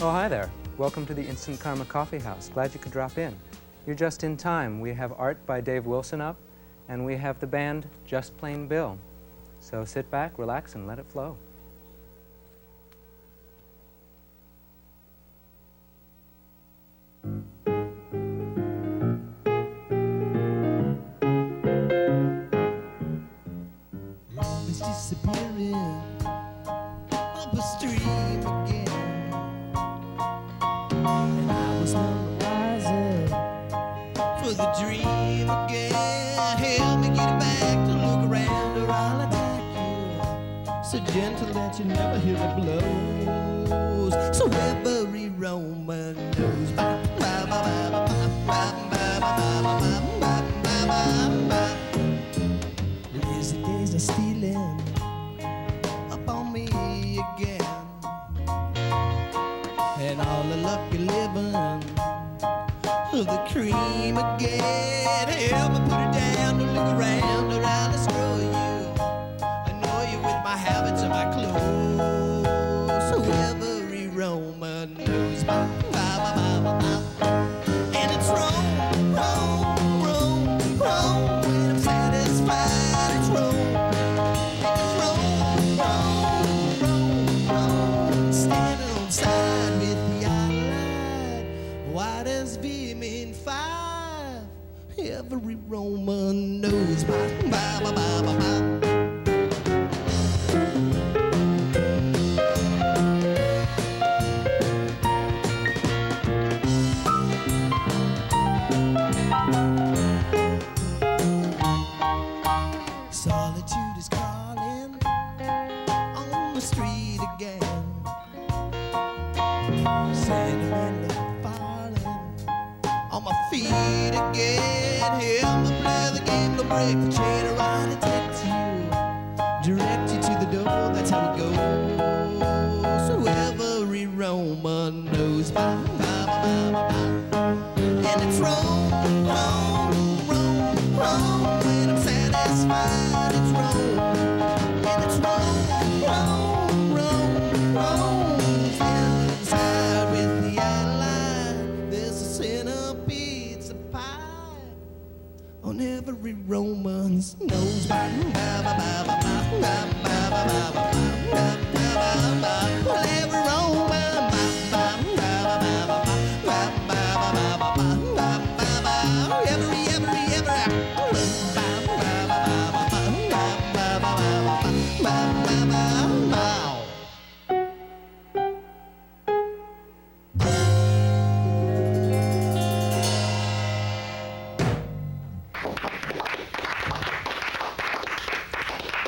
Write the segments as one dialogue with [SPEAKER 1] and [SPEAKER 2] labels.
[SPEAKER 1] Oh, hi there. Welcome to the Instant Karma Coffee House. Glad you could drop in. You're just in time. We have art by Dave Wilson up, and we have the band Just Plain Bill. So sit back, relax, and let it flow.
[SPEAKER 2] Love is disappearing up a stream again, and I was none the wiser for the dream again. Help me get back to look around, or I'll attack you, so gentle that you never hear the blows. So every Roman knows. Lazy days are stealing up on me again, and all the lucky living of the cream again. Help me put it down, don't look around, or I'll destroy you. Annoy you with my habits and my clothes. So every Roman knows and it's wrong, wrong, wrong, wrong. When I'm satisfied, it's wrong. It's wrong, wrong, wrong, wrong. Standing on side with the outline. Why does V mean 5? Every Roman knows. Bye, bye, bye, bye, bye, bye. Solitude is calling on the street again. Sentimental falling on my feet again. Help me play the game, don't break the chain, or I'll detect you, direct you to the door. That's how it goes. So every Roman knows my, and it's wrong, wrong, wrong, wrong. When I'm satisfied, it's wrong, and it's wrong, wrong, wrong, wrong. Standing inside with the outline, there's a centipede's a pie on every Roman's nose. Well, every Roman.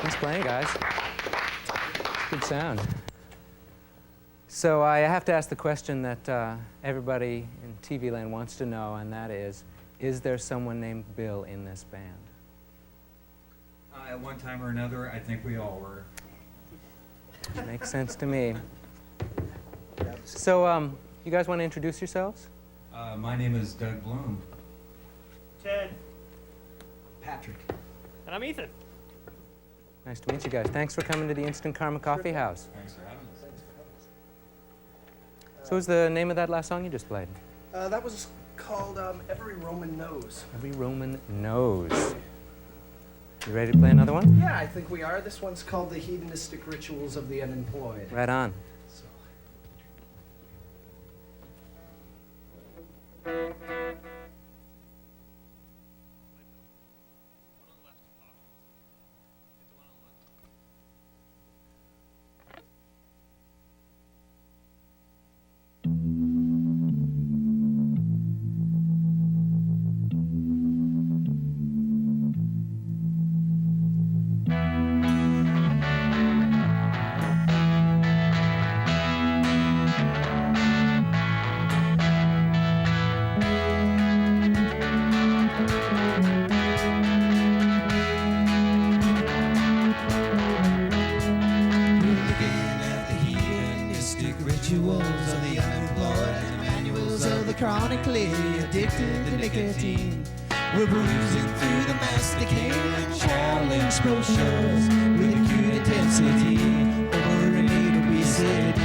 [SPEAKER 1] Nice playing, guys. Good sound. So I have to ask the question that everybody in TV land wants to know, and that is there someone named Bill in this band?
[SPEAKER 3] At one time or another, I think we all were.
[SPEAKER 1] Makes sense to me. So you guys want to introduce yourselves?
[SPEAKER 3] My name is Doug Bloom.
[SPEAKER 4] Ted.
[SPEAKER 3] Patrick.
[SPEAKER 4] And I'm Ethan.
[SPEAKER 1] Nice to meet you guys. Thanks for coming to the Instant Karma Coffee House.
[SPEAKER 3] Thanks for having us.
[SPEAKER 1] So what was the name of that last song you just played?
[SPEAKER 5] That was called Every Roman Knows.
[SPEAKER 1] Every Roman Knows. You ready to play another one?
[SPEAKER 5] Yeah, I think we are. This one's called The Hedonistic Rituals of the Unemployed.
[SPEAKER 1] Right on.
[SPEAKER 5] So.
[SPEAKER 2] Rituals of the unemployed and manuals of the chronically addicted to nicotine. We're bruising through the masticate and challenge brochures with acute intensity over innate obesity.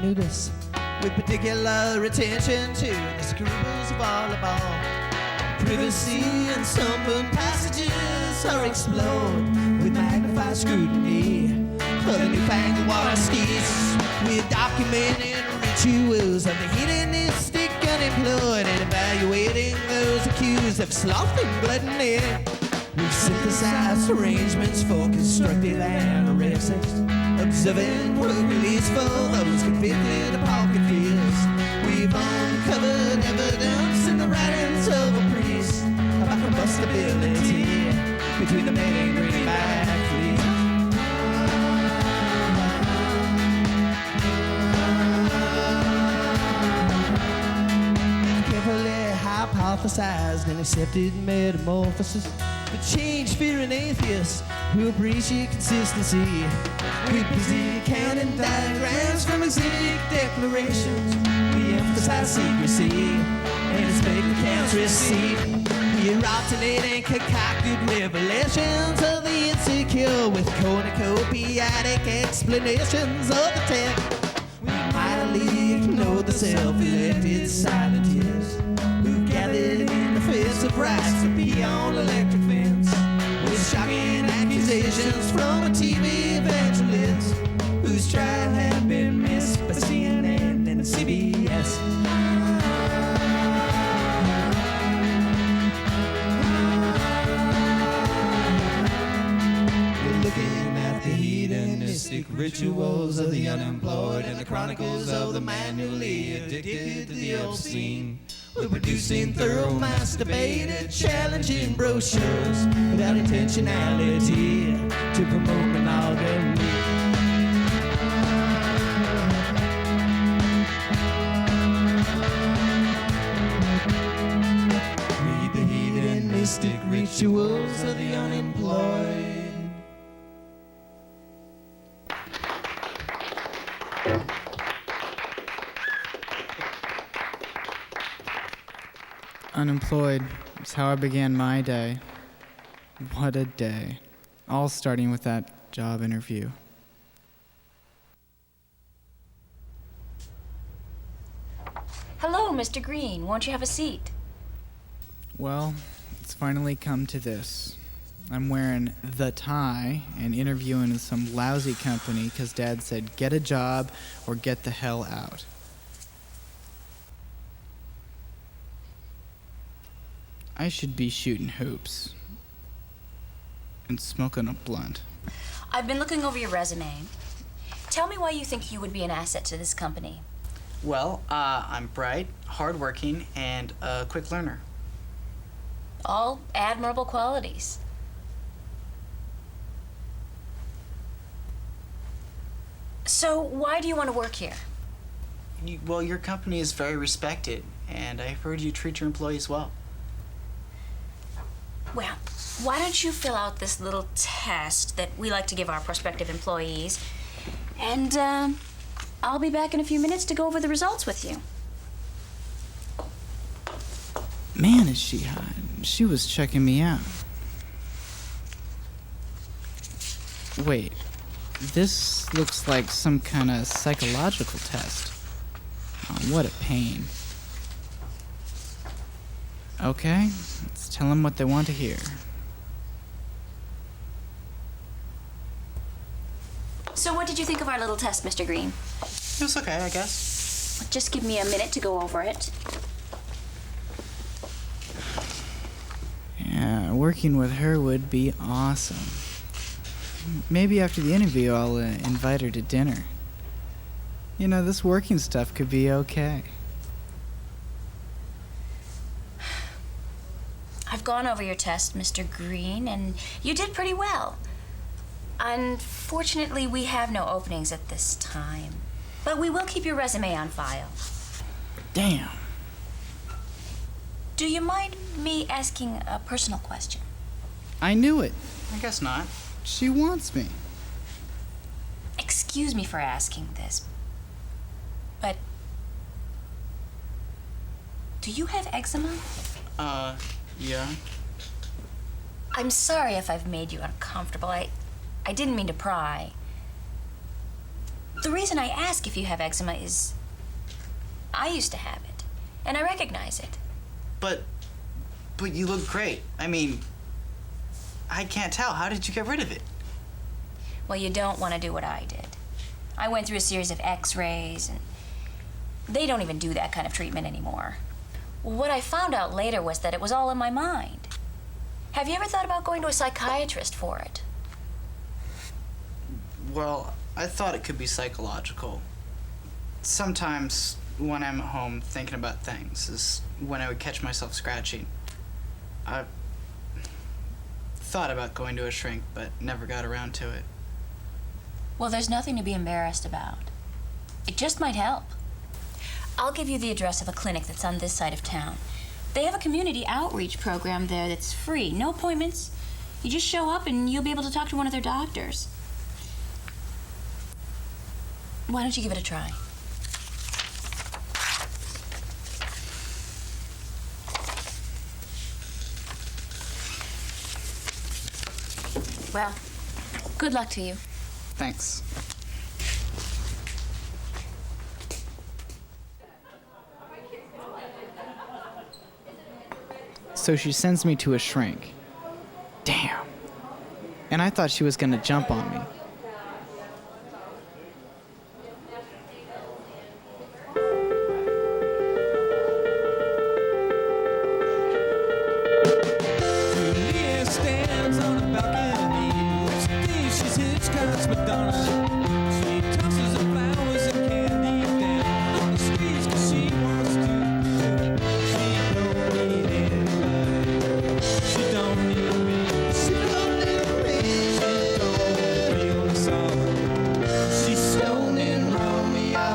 [SPEAKER 2] notice with particular attention to the screws of volleyball. Privacy and sunburned passages are explored with magnified scrutiny of the newfangled water skis. We're documenting rituals of the hedonistic unemployed and evaluating those accused of sloth and gluttony. We've synthesized arrangements for constructive anorexics, observing work release for those convicted of pocket fears. We've uncovered evidence in the writings of a priest about combustibility between the main and greenback fleas. Carefully hypothesized and accepted metamorphosis. The change fearing atheists who appreciate consistency. We busy counting diagrams from exotic declarations. We emphasize secrecy and its bank accounts receipt. We alternate and concocted revelations of the insecure with cornucopiatic explanations of the text. We mildly ignore the self-elected scientists who gathered in the face of rights to beyond electric fence with shocking accusations from a TV evangelist whose trial had been missed by CNN and CBS. We're looking at the hedonistic rituals of the unemployed and the chronicles of the manually addicted to the obscene. We're producing thorough masturbated, challenging brochures without intentionality to promote monogamy. Read the hedonistic rituals of the unemployed.
[SPEAKER 6] Unemployed is how I began my day. What a day. All starting with that job interview.
[SPEAKER 7] Hello, Mr. Green. Won't you have a seat?
[SPEAKER 6] Well, it's finally come to this. I'm wearing the tie and interviewing in some lousy company because Dad said get a job or get the hell out. I should be shooting hoops and smoking a blunt.
[SPEAKER 7] I've been looking over your resume. Tell me why you think you would be an asset to this company.
[SPEAKER 8] Well, I'm bright, hardworking, and a quick learner.
[SPEAKER 7] All admirable qualities. So, why do you want to work here?
[SPEAKER 8] Well, your company is very respected, and I've heard you treat your employees well.
[SPEAKER 7] Well, why don't you fill out this little test that we like to give our prospective employees, and I'll be back in a few minutes to go over the results with you.
[SPEAKER 6] Man, is she hot. She was checking me out. Wait, this looks like some kind of psychological test. Oh, what a pain. Okay, let's tell them what they want to hear.
[SPEAKER 7] So what did you think of our little test, Mr. Green?
[SPEAKER 8] It was okay, I guess.
[SPEAKER 7] Just give me a minute to go over it.
[SPEAKER 6] Yeah, working with her would be awesome. Maybe after the interview I'll invite her to dinner. You know, this working stuff could be okay.
[SPEAKER 7] I've gone over your test, Mr. Green, and you did pretty well. Unfortunately, we have no openings at this time, but we will keep your resume on file.
[SPEAKER 6] Damn.
[SPEAKER 7] Do you mind me asking a personal question?
[SPEAKER 6] I knew it.
[SPEAKER 8] I guess not.
[SPEAKER 6] She wants me.
[SPEAKER 7] Excuse me for asking this, but do you have eczema?
[SPEAKER 8] Yeah.
[SPEAKER 7] I'm sorry if I've made you uncomfortable. I didn't mean to pry. The reason I ask if you have eczema is I used to have it, and I recognize it.
[SPEAKER 8] But you look great. I mean, I can't tell. How did you get rid of it?
[SPEAKER 7] Well, you don't want to do what I did. I went through a series of x-rays, and they don't even do that kind of treatment anymore. What I found out later was that it was all in my mind. Have you ever thought about going to a psychiatrist for it?
[SPEAKER 8] Well, I thought it could be psychological. Sometimes when I'm at home thinking about things is when I would catch myself scratching. I thought about going to a shrink, but never got around to it.
[SPEAKER 7] Well, there's nothing to be embarrassed about. It just might help. I'll give you the address of a clinic that's on this side of town. They have a community outreach program there that's free, no appointments. You just show up and you'll be able to talk to one of their doctors. Why don't you give it a try? Well, good luck to you.
[SPEAKER 8] Thanks.
[SPEAKER 6] So she sends me to a shrink. Damn. And I thought she was gonna jump on me.
[SPEAKER 2] Julia stands on a balcony. She thinks she's Hitchcock's Madonna. She tosses her flowers and candy down on the streets 'cause she wants to. She don't need anybody. She don't need me. She don't need me. She don't feel the sorrow. She's stoning Romeo.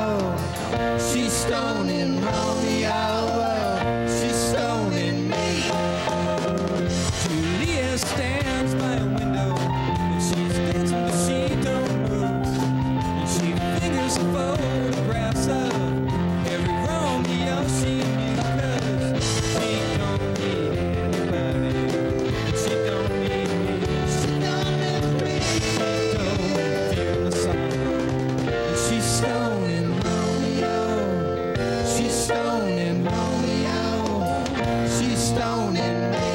[SPEAKER 2] She's stoning Romeo. She's stoning me. Julia stands by a window and she's dancing but she don't move. And she fingers photographs of every Romeo she knew 'cause she don't need anybody. And she don't need me. She don't need me. She don't feel the sorrow. And she's stoning Romeo. She's stoning Romeo. She's stoning me.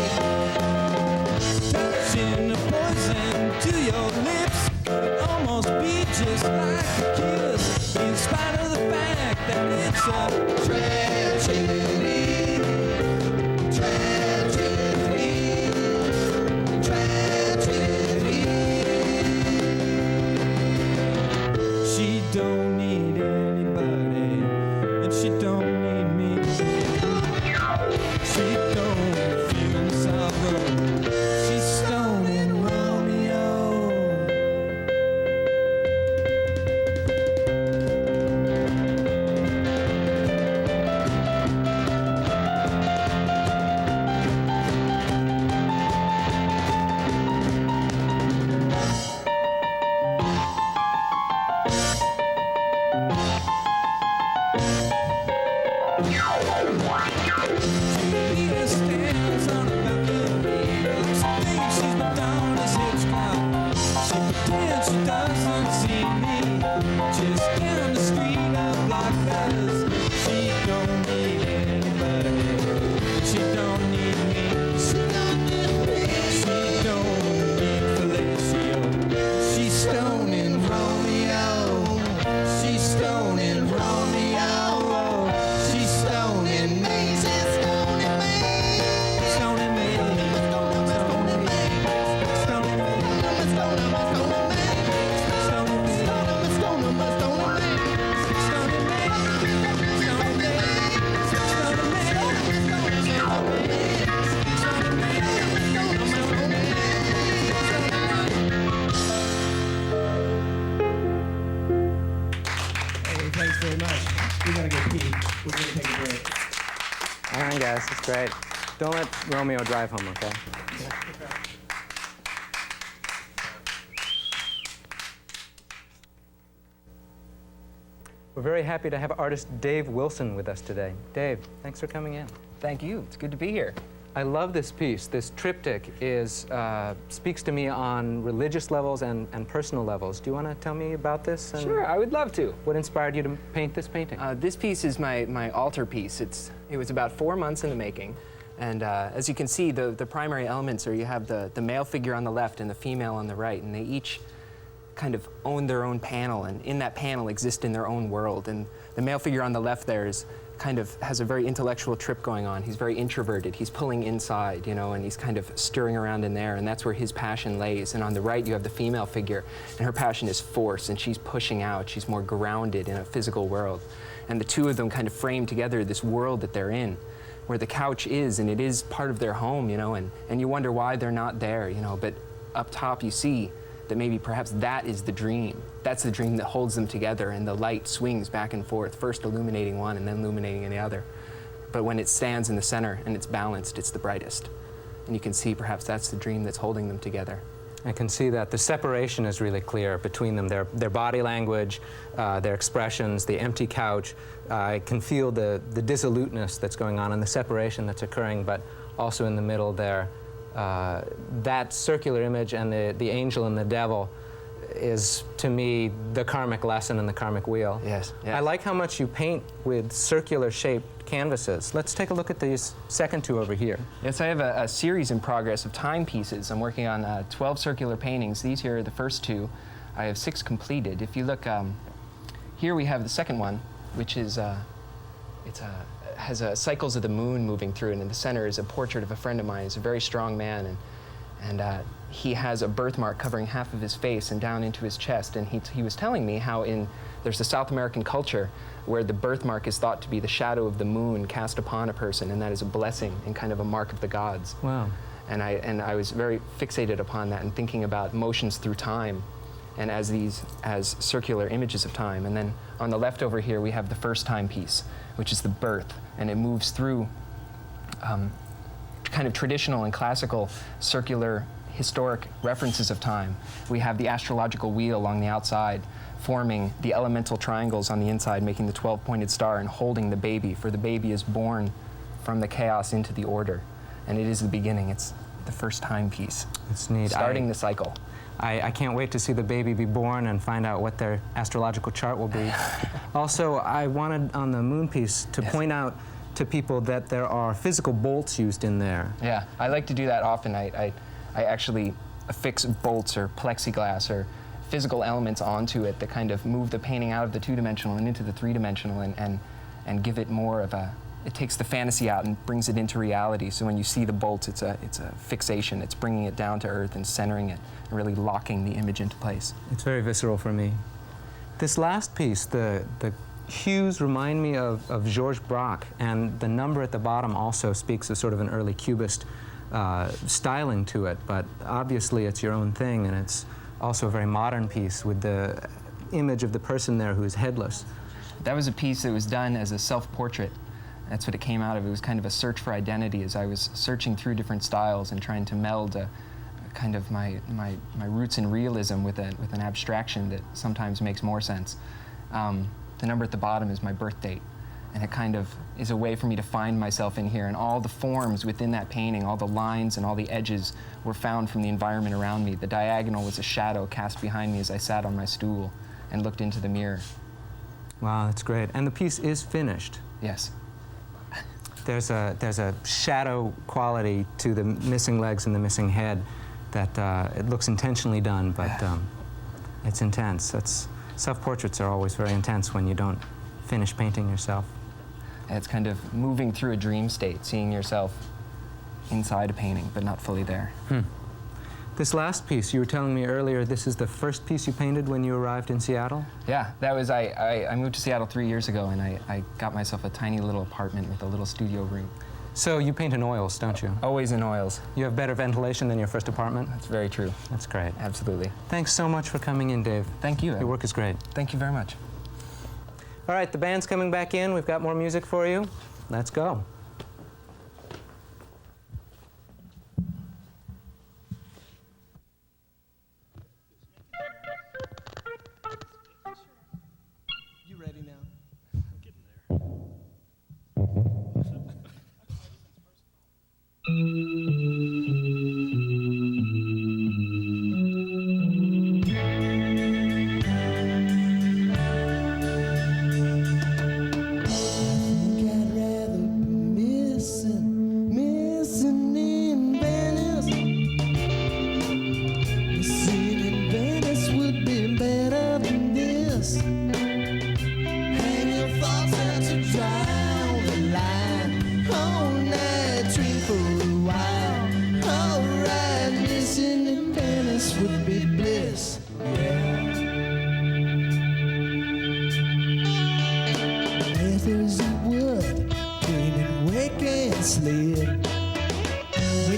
[SPEAKER 2] Touching the poison to your lips could almost be just like a kiss, in spite of the fact that it's a tragedy, tragedy, tragedy. She don't need anybody, and she don't need me. She don't feel sorrow. She's stoning Romeo. Julia stands on a balcony. She thinks she's Madonna's Hitchcock. She pretends she doesn't see me. Just down the street a block 'cause she don't need anybody. She don't need me. She don't need me. She don't need Felicio. She's stoning Romeo. She's stoning Romeo. She's stoning me. She's stoning me. Stoning me. Stoning me. Stoning me. Stoning me. Stoning me. Stoning me. Stoning me. Stoning me.
[SPEAKER 5] Hey, thanks very much. We gotta go pee. We're gonna take a break.
[SPEAKER 1] All right, guys, that's great. Don't let Romeo drive home, okay? We're very happy to have artist Dave Wilson with us today. Dave, thanks for coming in.
[SPEAKER 9] Thank you. It's good to be here.
[SPEAKER 1] I love this piece. This triptych speaks to me on religious levels and personal levels. Do you want to tell me about this? And
[SPEAKER 9] Sure, I would love to.
[SPEAKER 1] what inspired you to paint this painting?
[SPEAKER 9] This piece is my altar piece. It was about 4 months in the making. And as you can see, the primary elements are you have the male figure on the left and the female on the right, and they each kind of own their own panel, and in that panel exist in their own world. And the male figure on the left there has a very intellectual trip going on. He's very introverted. He's pulling inside, you know, and he's kind of stirring around in there, and that's where his passion lays. And on the right, you have the female figure, and her passion is force, and she's pushing out. She's more grounded in a physical world. And the two of them kind of frame together this world that they're in, where the couch is, and it is part of their home, you know, and you wonder why they're not there, you know, but up top you see that maybe perhaps that is the dream. That's the dream that holds them together, and the light swings back and forth, first illuminating one and then illuminating the other. But when it stands in the center and it's balanced, it's the brightest. And you can see perhaps that's the dream that's holding them together.
[SPEAKER 1] I can see that. The separation is really clear between them, their body language, their expressions, the empty couch. I can feel the dissoluteness that's going on and the separation that's occurring, but also in the middle there. That circular image and the angel and the devil is, to me, the karmic lesson and the karmic wheel.
[SPEAKER 9] Yes, yes.
[SPEAKER 1] I like how much you paint with circular-shaped canvases. Let's take a look at these second two over here.
[SPEAKER 9] Yes, I have a series in progress of timepieces. I'm working on 12 circular paintings. These here are the first two. I have 6 completed. If you look, here we have the second one, which is, has cycles of the moon moving through, and in the center is a portrait of a friend of mine. He's a very strong man, and he has a birthmark covering half of his face and down into his chest. And he was telling me how there's a South American culture where the birthmark is thought to be the shadow of the moon cast upon a person, and that is a blessing and kind of a mark of the gods.
[SPEAKER 1] Wow.
[SPEAKER 9] And I was very fixated upon that and thinking about motions through time, and as circular images of time. And then on the left over here we have the first timepiece, which is the birth, and it moves through kind of traditional and classical circular historic references of time. We have the astrological wheel along the outside, forming the elemental triangles on the inside, making the 12-pointed star and holding the baby, for the baby is born from the chaos into the order. And it is the beginning. It's the first timepiece.
[SPEAKER 1] It's neat.
[SPEAKER 9] Starting the cycle.
[SPEAKER 1] I can't wait to see the baby be born and find out what their astrological chart will be. Also, I wanted on the moon piece to point out to people that there are physical bolts used in there.
[SPEAKER 9] Yeah, I like to do that often. I actually affix bolts or plexiglass or physical elements onto it that kind of move the painting out of the two-dimensional and into the three-dimensional, and give it more of a, it takes the fantasy out and brings it into reality. So when you see the bolts, it's a fixation. It's bringing it down to earth and centering it and really locking the image into place.
[SPEAKER 1] It's very visceral for me. This last piece, the hues remind me of Georges Braque, and the number at the bottom also speaks of sort of an early Cubist styling to it, but obviously it's your own thing, and it's also a very modern piece with the image of the person there who is headless.
[SPEAKER 9] That was a piece that was done as a self-portrait. That's what it came out of. It was kind of a search for identity as I was searching through different styles and trying to meld kind of my roots in realism with an abstraction that sometimes makes more sense. The number at the bottom is my birth date, and it kind of is a way for me to find myself in here, and all the forms within that painting, all the lines and all the edges were found from the environment around me. The diagonal was a shadow cast behind me as I sat on my stool and looked into the mirror.
[SPEAKER 1] Wow, that's great. And the piece is finished.
[SPEAKER 9] Yes.
[SPEAKER 1] There's a shadow quality to the missing legs and the missing head that it looks intentionally done, but it's intense. Self-portraits are always very intense when you don't finish painting yourself.
[SPEAKER 9] And it's kind of moving through a dream state, seeing yourself inside a painting, but not fully there.
[SPEAKER 1] This last piece, you were telling me earlier, this is the first piece you painted when you arrived in Seattle?
[SPEAKER 9] Yeah, that was, I moved to Seattle 3 years ago, and I got myself a tiny little apartment with a little studio room.
[SPEAKER 1] So you paint in oils, don't you?
[SPEAKER 9] Always in oils.
[SPEAKER 1] You have better ventilation than your first apartment?
[SPEAKER 9] That's very true.
[SPEAKER 1] That's great.
[SPEAKER 9] Absolutely.
[SPEAKER 1] Thanks so much for coming in, Dave.
[SPEAKER 9] Thank you.
[SPEAKER 1] Your work is great.
[SPEAKER 9] Thank you very much.
[SPEAKER 1] All right, the band's coming back in. We've got more music for you. Let's go.
[SPEAKER 5] You ready now?
[SPEAKER 4] I'm getting there.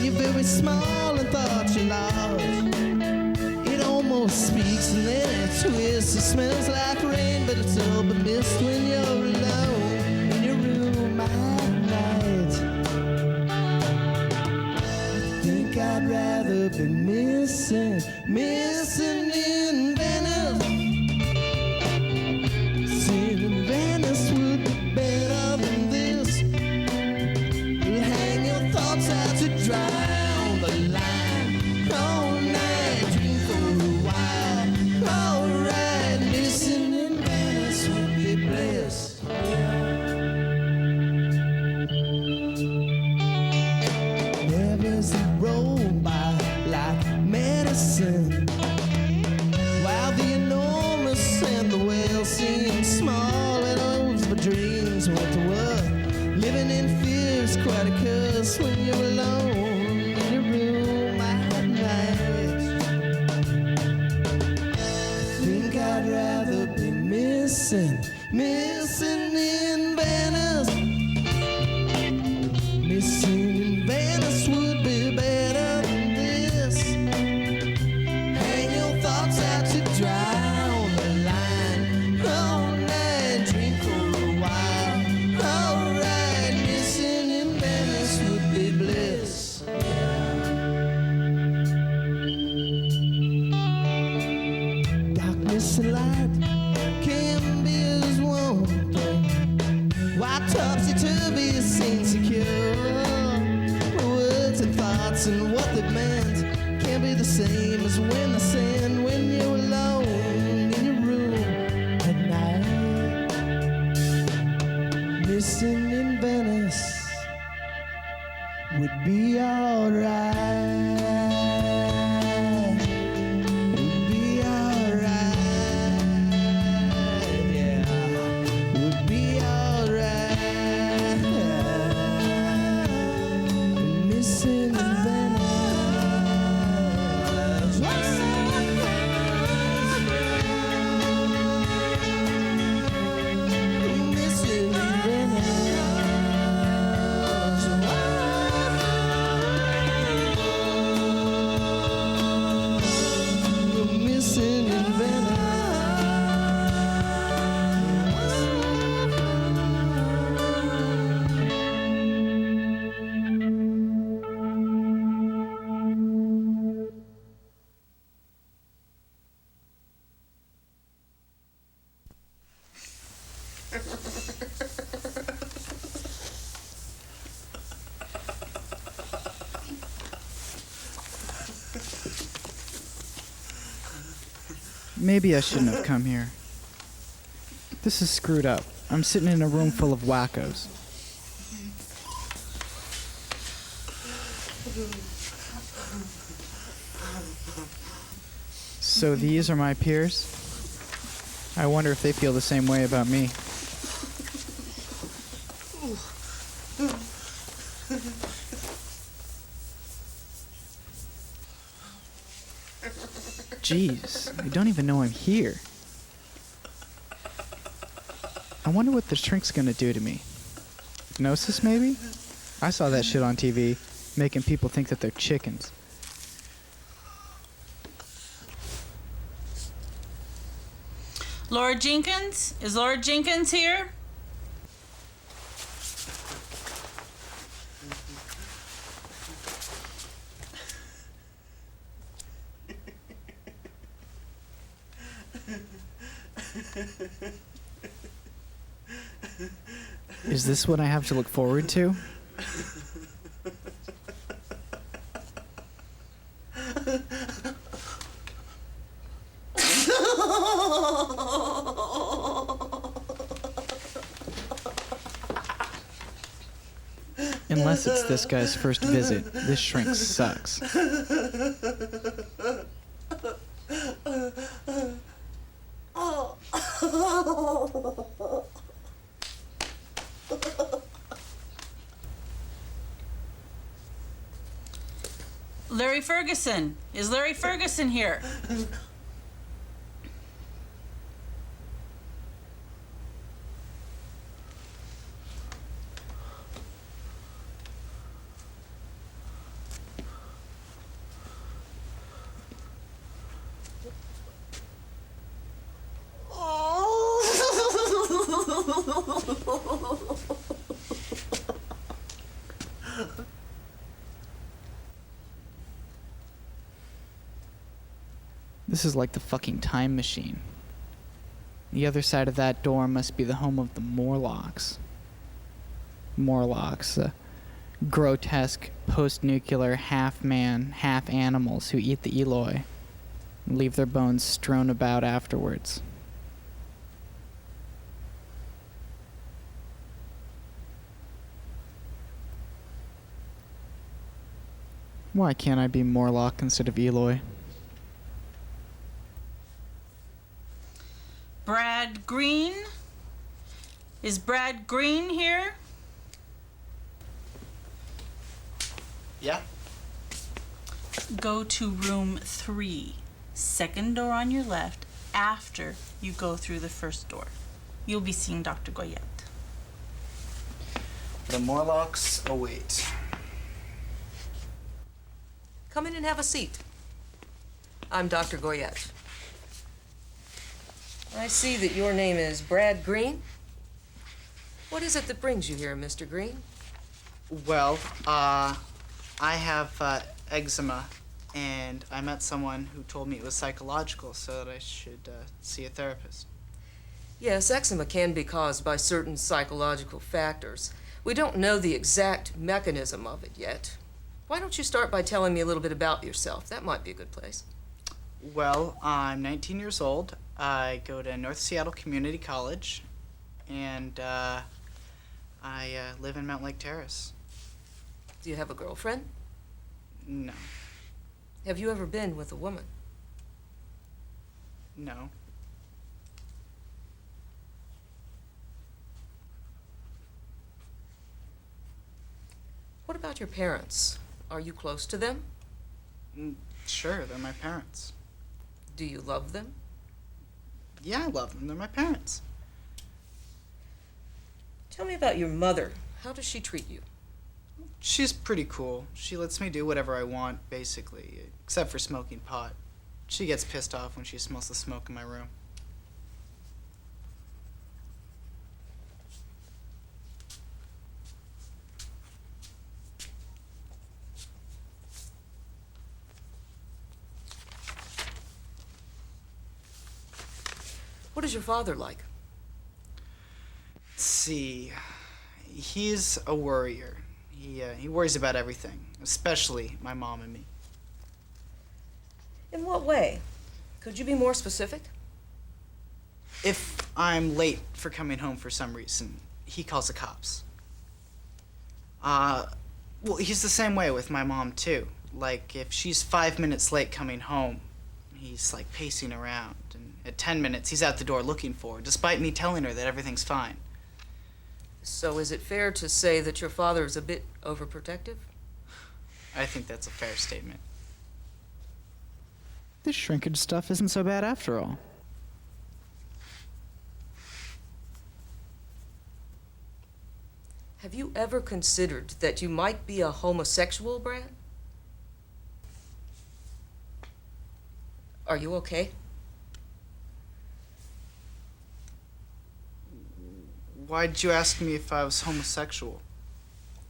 [SPEAKER 2] you're very small and thought you're large. It almost speaks and then it twists. It smells like rain, but it's all but mist when you're alone in your room at night. I think I'd rather be missing in Venice. Missing in Venice would be better than this. You'll hang your thoughts out to dry on the line all night, drink for a while. Alright, missing in Venice would be bliss. Rivers that roll by like medicine, while the enormous and the whale seem small. And those my dreams weren't worth living in fear is quite a curse when you're alone in your room at night. I think I'd rather be missing in Venice. Missing in Venice would be better than this. Hang your thoughts out to dry on the line all night, drink for a while. Alright, missing in Venice would be bliss. Darkness and light can be as one thing. Why topsy-turvy seems secure? Words and thoughts and what they meant can't be the same as when they send when you're alone in your room at night. Missing in Venice would be alright. Would be alright. Yeah, would be alright. Missing in Venice. Missing in Venice. Missing in Venice.
[SPEAKER 6] Maybe I shouldn't have come here. This is screwed up. I'm sitting in a room full of wackos. So these are my peers? I wonder if they feel the same way about me. Jeez, I don't even know I'm here. I wonder what the shrink's gonna do to me. Hypnosis, maybe? I saw that shit on TV, making people think that they're chickens.
[SPEAKER 10] Laura Jenkins? Is Laura Jenkins here?
[SPEAKER 6] Is this what I have to look forward to? Unless it's this guy's first visit, this shrink sucks.
[SPEAKER 10] Larry Ferguson. Is Larry Ferguson here?
[SPEAKER 6] This is like the fucking time machine. The other side of that door must be the home of the Morlocks. Morlocks, grotesque, post-nuclear, half-man, half-animals who eat the Eloi and leave their bones strewn about afterwards. Why can't I be Morlock instead of Eloi?
[SPEAKER 10] Brad Green? Is Brad Green here?
[SPEAKER 8] Yeah?
[SPEAKER 10] Go to room 3, second door on your left, after you go through the first door. You'll be seeing Dr. Goyette.
[SPEAKER 8] The Morlocks await.
[SPEAKER 11] Come in and have a seat. I'm Dr. Goyette. I see that your name is Brad Green. What is it that brings you here, Mr. Green?
[SPEAKER 8] Well, I have eczema, and I met someone who told me it was psychological, so that I should see a therapist.
[SPEAKER 11] Yes, eczema can be caused by certain psychological factors. We don't know the exact mechanism of it yet. Why don't you start by telling me a little bit about yourself? That might be a good place.
[SPEAKER 8] Well, I'm 19 years old. I go to North Seattle Community College, and I live in Mount Lake Terrace.
[SPEAKER 11] Do you have a girlfriend?
[SPEAKER 8] No.
[SPEAKER 11] Have you ever been with a woman?
[SPEAKER 8] No.
[SPEAKER 11] What about your parents? Are you close to them?
[SPEAKER 8] Sure, they're my parents.
[SPEAKER 11] Do you love them?
[SPEAKER 8] Yeah, I love them. They're my parents.
[SPEAKER 11] Tell me about your mother. How does she treat you?
[SPEAKER 8] She's pretty cool. She lets me do whatever I want, basically, except for smoking pot. She gets pissed off when she smells the smoke in my room.
[SPEAKER 11] What is your father like?
[SPEAKER 8] Let's see. He's a worrier. He worries about everything, especially my mom and me.
[SPEAKER 11] In what way? Could you be more specific?
[SPEAKER 8] If I'm late for coming home for some reason, he calls the cops. Well, he's the same way with my mom, too. Like, if she's 5 minutes late coming home, he's, like, pacing around. And at 10 minutes, he's out the door looking for her, despite me telling her that everything's fine.
[SPEAKER 11] So is it fair to say that your father is a bit overprotective?
[SPEAKER 8] I think that's a fair statement.
[SPEAKER 6] This shrinkage stuff isn't so bad after all.
[SPEAKER 11] Have you ever considered that you might be a homosexual, Brad? Are you okay?
[SPEAKER 8] Why'd you ask me if I was homosexual?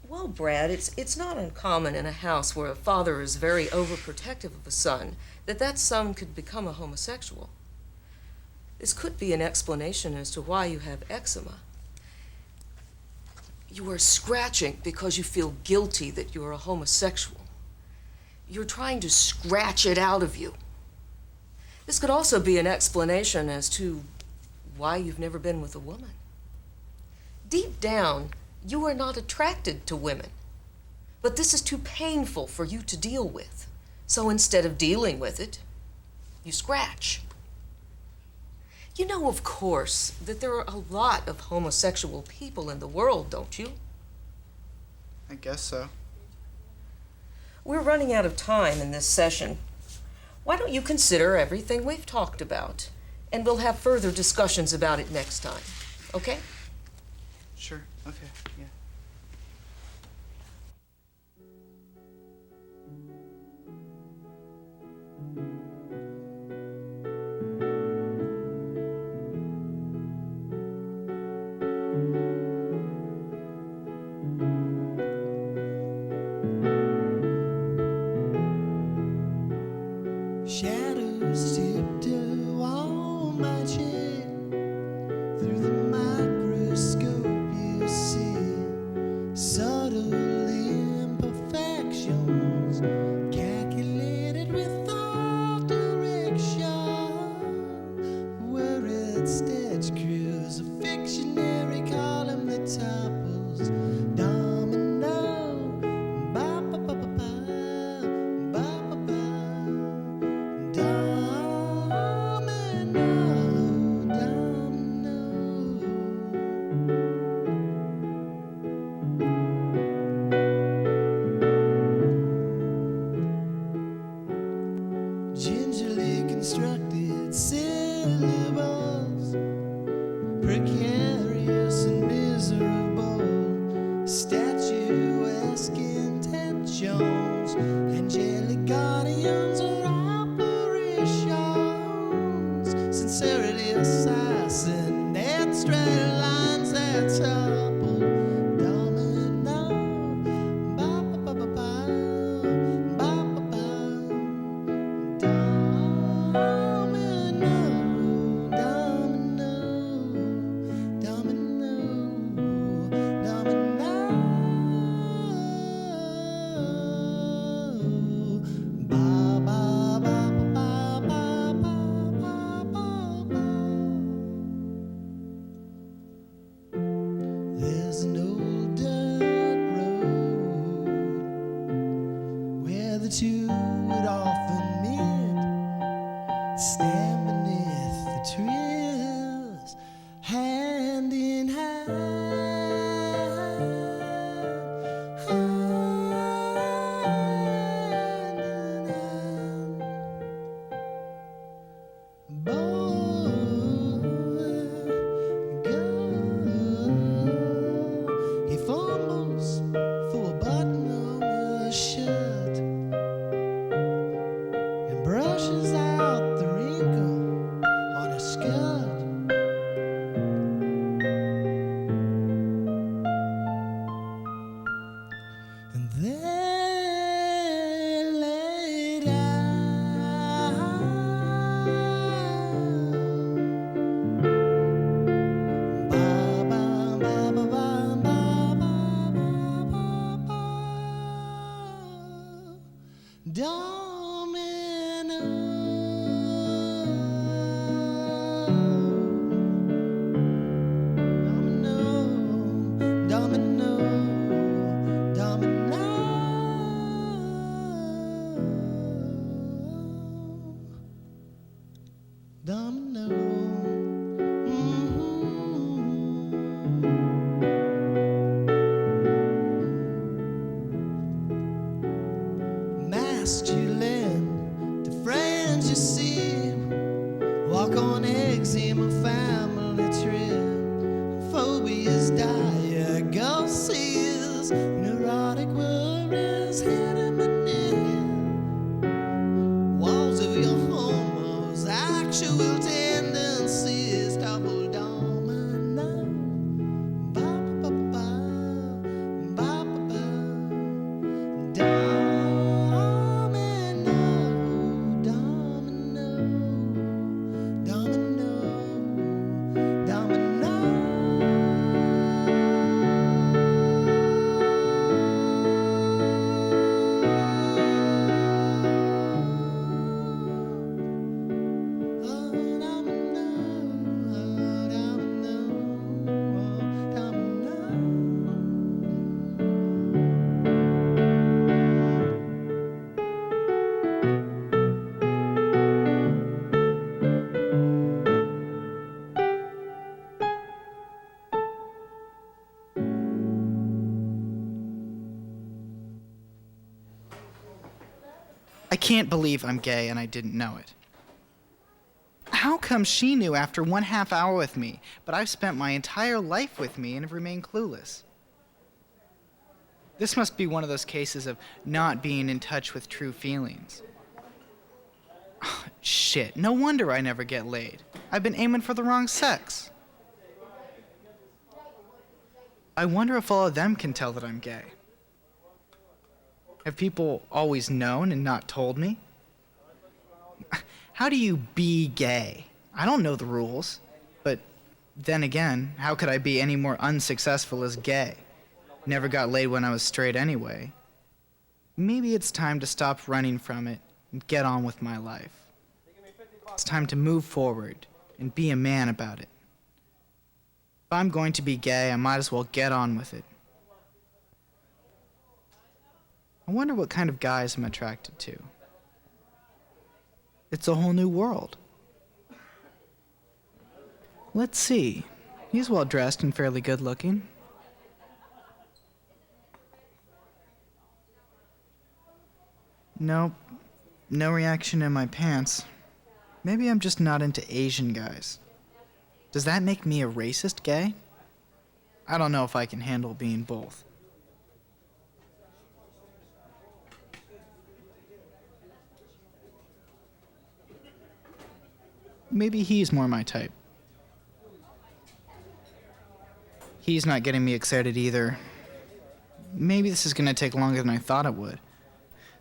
[SPEAKER 11] Well, Brad, it's not uncommon in a house where a father is very overprotective of a son that son could become a homosexual. This could be an explanation as to why you have eczema. You are scratching because you feel guilty that you're a homosexual. You're trying to scratch it out of you. This could also be an explanation as to why you've never been with a woman. Deep down, you are not attracted to women, but this is too painful for you to deal with. So instead of dealing with it, you scratch. You know, of course, that there are a lot of homosexual people in the world, don't you?
[SPEAKER 8] I guess so.
[SPEAKER 11] We're running out of time in this session. Why don't you consider everything we've talked about, and we'll have further discussions about it next time, okay?
[SPEAKER 8] Sure, okay, yeah.
[SPEAKER 2] Shadows still constructed syllables, precarious and miserable, statuesque intentions, angelic guardians or apparitions, sincerity assassinate straight lines that topple. Domino, ba ba ba ba ba, ba ba ba. Domino, domino, domino, domino. Ba ba ba ba ba ba ba ba ba. There's an old dirt road where the two would often meet, stand beneath the trees, hand in hand, hand in hand. Boy, girl, he fumbles for a button on his shirt and brushes out the wrinkle on his skirt. And they lay down. Ba ba ba ba ba ba ba ba ba. Domino. Domino, domino, domino. Domino. Masks you lend to friends you see, walk on eggs in my family tree. Phobias, diagnoses, neurotic worries hidden beneath walls of your home's actual tendencies. Double domino, ba ba ba ba ba ba. Domino, domino, domino, domino.
[SPEAKER 6] I can't believe I'm gay and I didn't know it. How come she knew after 1/2 hour with me, but I've spent my entire life with me and have remained clueless? This must be one of those cases of not being in touch with true feelings. Shit, no wonder I never get laid. I've been aiming for the wrong sex. I wonder if all of them can tell that I'm gay. Have people always known and not told me? How do you be gay? I don't know the rules. But then again, how could I be any more unsuccessful as gay? Never got laid when I was straight anyway. Maybe it's time to stop running from it and get on with my life. It's time to move forward and be a man about it. If I'm going to be gay, I might as well get on with it. I wonder what kind of guys I'm attracted to. It's a whole new world. Let's see. He's well dressed and fairly good looking. Nope. No reaction in my pants. Maybe I'm just not into Asian guys. Does that make me a racist gay? I don't know if I can handle being both. Maybe he's more my type. He's not getting me excited either. Maybe this is gonna take longer than I thought it would.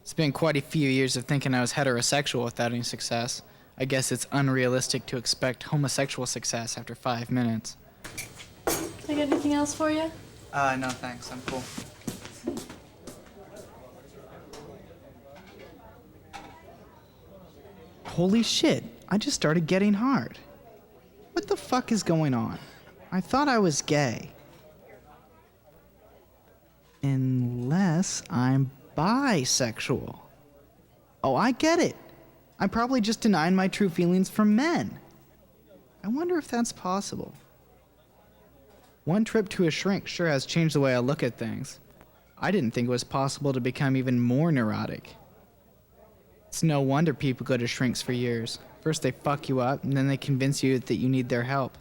[SPEAKER 6] It's been quite a few years of thinking I was heterosexual without any success. I guess it's unrealistic to expect homosexual success after 5 minutes.
[SPEAKER 12] Can I get anything else for you?
[SPEAKER 8] No thanks, I'm cool.
[SPEAKER 6] Holy shit, I just started getting hard. What the fuck is going on? I thought I was gay. Unless I'm bisexual. Oh, I get it. I'm probably just denying my true feelings for men. I wonder if that's possible. One trip to a shrink sure has changed the way I look at things. I didn't think it was possible to become even more neurotic. It's no wonder people go to shrinks for years. First they fuck you up, and then they convince you that you need their help.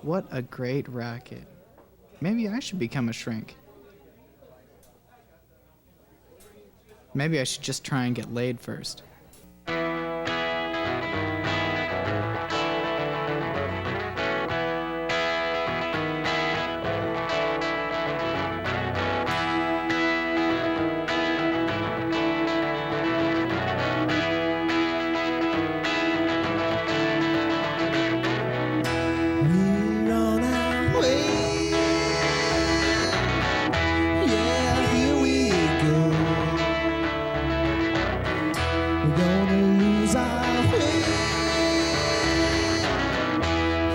[SPEAKER 6] What a great racket. Maybe I should become a shrink. Maybe I should just try and get laid first.
[SPEAKER 2] We're on our way. Yeah, here we go. We're gonna lose our way.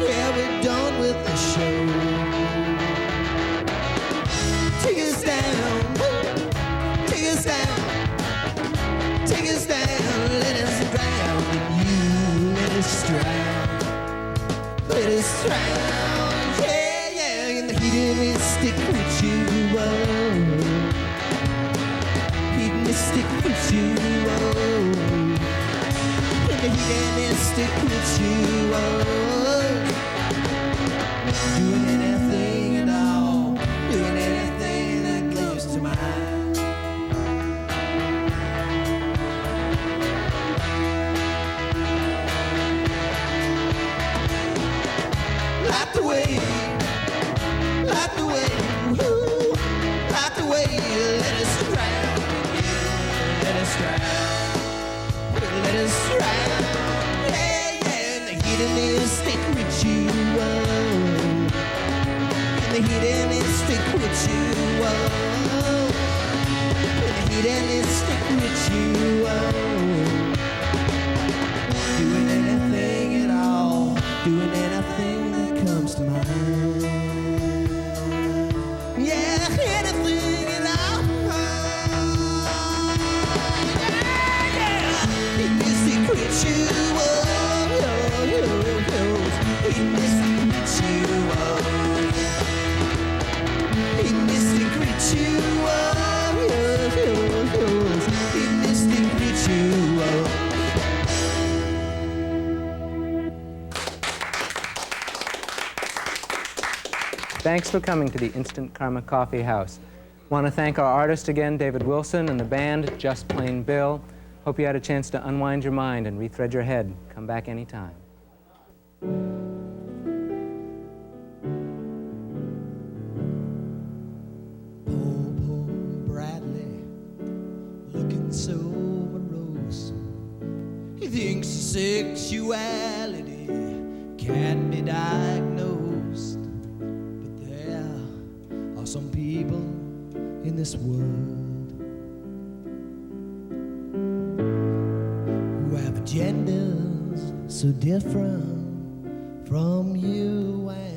[SPEAKER 2] Yeah, we're done with the show. Take us down, take us down, take us down, let us drown in you, let us drown. Let us drown, yeah, yeah, in the hedonistic ritual. Hedonistic ritual. In the hedonistic ritual. Doing anything at all. Doing anything that comes to mind. Light the way, light the way, woo, light the way, let us drown in you, let us drown, let us drown, yeah, yeah, in the hedonistic ritual, in the hedonistic ritual, in the hedonistic ritual, doing anything at all, doing anything that comes to mind. Yeah, anything at all. Yeah, yeah. In this ritual, in this ritual, in this ritual, in this ritual.
[SPEAKER 1] Thanks for coming to the Instant Karma Coffee House. Want to thank our artist again, David Wilson, and the band, Just Plain Bill. Hope you had a chance to unwind your mind and rethread your head. Come back anytime.
[SPEAKER 2] Poor Bradley, looking so morose. He thinks sexuality can't be diagnosed. But there are some people in this world who have agendas so different from you and